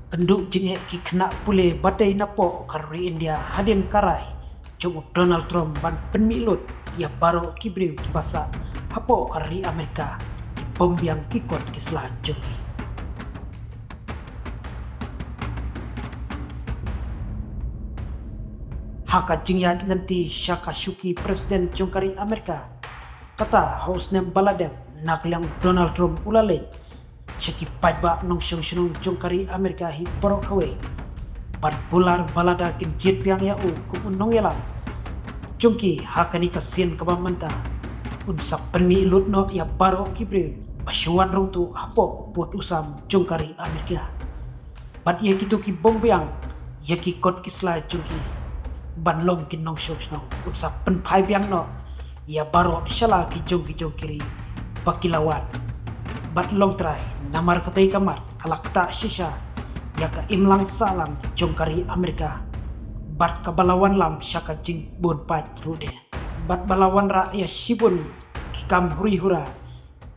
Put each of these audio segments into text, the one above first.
Kenduk jingek ki kena pule badai napo kari India hadin karai Jung Donald Trump ban penmilut ia baru kibriu ki basa hapo kari Amerika ki pembiang kikot kislah jungki. Haka jingya lanti syaka syuki Presiden Jungkari Amerika kata hausnya baladep nakliang Donald Trump ulalek syaki pajba nong syong Jungkari Amerika hi borok kawe ban pular balada kin jit piang ya u kum nong yelang jungki hakani kasin kabamanta unsak penmi lut no ya baro kibre basuan rong tu hapo buat usam Jungkari Amerika bat ye kitu ki bombyang ye ki kot kisla jungki ban long kin nong syong unsak pen pai biang no ya baro shala ki jongkiri bakilawan bat long try namar katai kamar kalakta shisha ya ka imlang salam Jungkari Amerika bat kabalawan lam syaka jing bon pat rude bat balawan ra ya sibun kikam huri-hura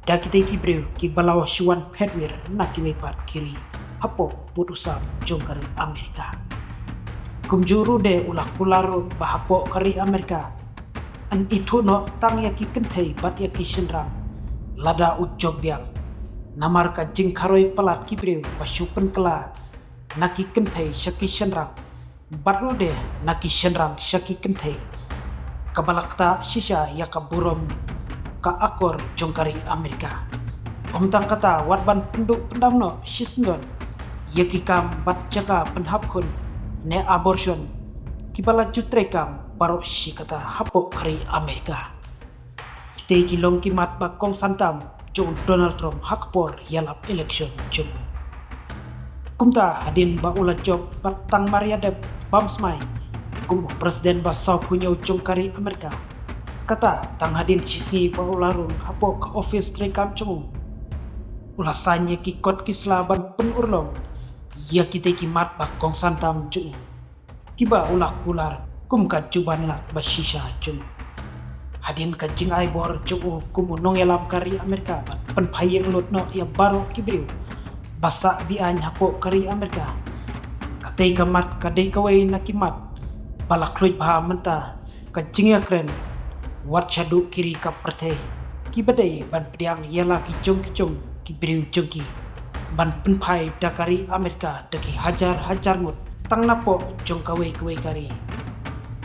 da kitai kibreu ki balawa syuan pedwir nakiwe pat kiri hapo putusam Jungkari Amerika kumjuru de ulah kularo bahapo kari Amerika an itu no tang ya ki kentai bat ya ki senrang lada ujob biang namar ka jing karoi pelat kibreu basupen kela naki kentai syaki senrang baru de naki senrang syaki kentai kabalakta sisa ya ka burom ka akor Jungkari Amerika omtang kata watban penduk pendamno sisndon yaki kam bat jaga penhapkun ne abortion kibala jutrekam baro si kata hapo kari Amerika kitei kilong kimat bakong santam Jung Donald Trump hakpor yalap election jung kumta hadin ba ula job batang mariadep bamsmai kum presiden ba sau punyo Jungkari Amerika kata tang hadin sisi ba ularung hapo ka office trekam jung ulasanya kikot kislaban penurlong ya kitei kimat bakong santam jung kiba ulah kular kum ka juban lak basisha jung hadin ka jing ai bor jung kum nong elam kari Amerika pen phayeng lot no ya baro kibriu basa bi an hapo kari Amerika katei kamat kadei kawai nakimat balak loit bha menta ka jing ya kren wat chadu kiri ka prte kibadai ban pediang yala ki jung kibriu jungki ban pen phai dakari Amerika daki hajar mut tang napo jong kawai kari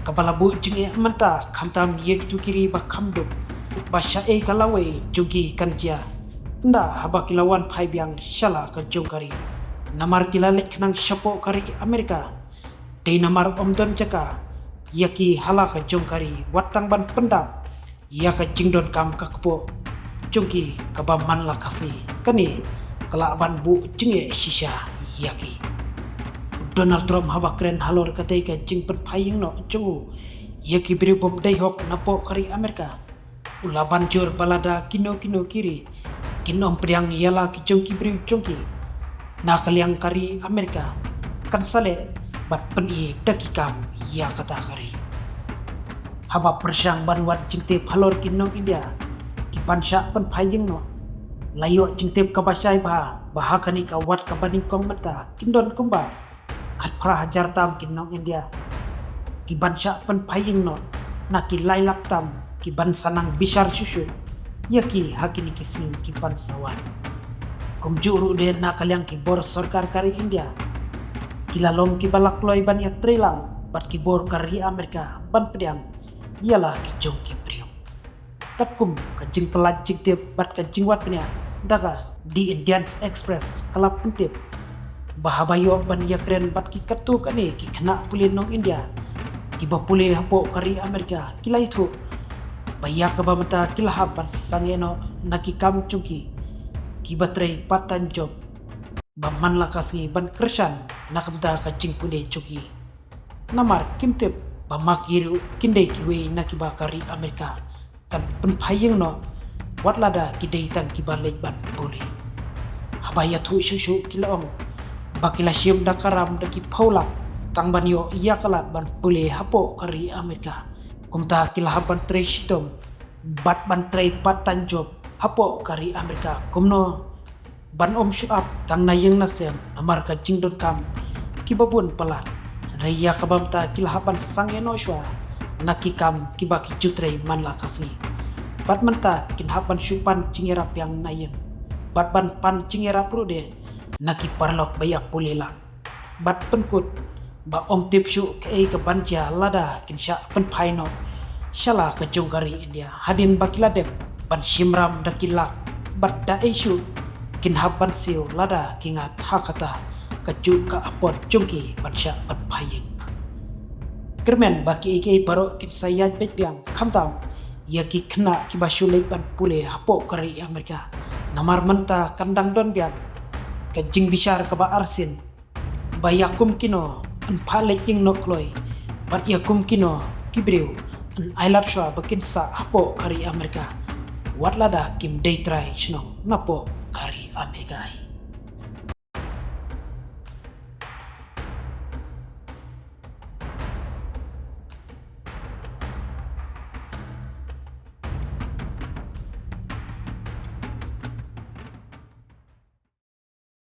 kabalabu jinge menta khamtam ye kitu kiri ba khamduk ba syae kalawai jungki kanjia nda haba kilawan phai biang shala ka Jungkari namar kilalek nang syapo kari Amerika dei namar omdon jaka yaki hala ka Jungkari watang ban pendam ya ka jingdon kam ka kepo jungki kabaman la kasi kani kala ban bu jinge shisha yaki Donald Trump haba kren halor katai ka jing pen phaying no jungu yaki beri bom dai hok napo kari Amerika ulaban jor balada kino kiri kinom priang yala ki jongki beri jongki na kaliang kari Amerika kan sale bat peni dakikam ya kata kari haba persang ban wat jingte halor kinong India ki pansha pen phaying no layo jingte ka basai bah kani ka wat ka baning kong mata kindon kumba kat pra hajar tam kinong India ki bansha pen phaying no naki lailak tam ki ban sanang bisar susu yaki hakini kising ki ban sawan kumjuru de nakaliang ki bor sarkar kari India kilalom ki balak loy ban ya trilang bat ki bor kari Amerika ban pediang ialah ki jong ki prium katkum ka jing pelajing tip bat ka jingwat penia daga di Indian Express kalap pentip bahabayo ban ya keren bat ki katu kane ki kena pulih nong India ki ba pulih hapo kari Amerika kila itu baya ka ba mata kilahab ban sangeno nakikam chungki ki batrai patan job ba man la kasi ban kersan nakamta ka jing pune chungki namar kimtip ba makiru kindai kiwe nakiba kari Amerika kan pen phayeng no wat lada kidai tang ki ba lek ban pulih habaya thu susu kilong bakila sium dakaram daki paulak tang banyo iya kalat ban pulih hapo kari Amerika kumta kilahaban tre sitom bat ban tre patan job hapo kari Amerika kumno ban om syuap tang na yang nasem amar ka jingdon kam kibabun palat raya kabam ta kilahapan sang eno shwa nakikam kibaki jutre manla kasi bat manta kinhapan syupan cingera piang nayeng bat ban pan cingera prude naki parlok baya pulilang bat penkut ba om tipsyu ke banja lada kinsha pen paino shala ka jongkari India hadin bakiladep ban shimram dakilak bat da isu kinhapan siu lada kingat hakata kaju ka apot jongki bansha ban payeng kermen baki ike baro kin sayat bepiang khamtam yaki kena kibashulai ban pule hapo kari Amerika namar menta kandang don biang kajing bishar ka ba arsin bayakum kino an phalek ying nokloi bat yakum kino kibriu an ailat shwa bakin sa hapo kari Amerika watlada kim day try shnong napo kari Amerika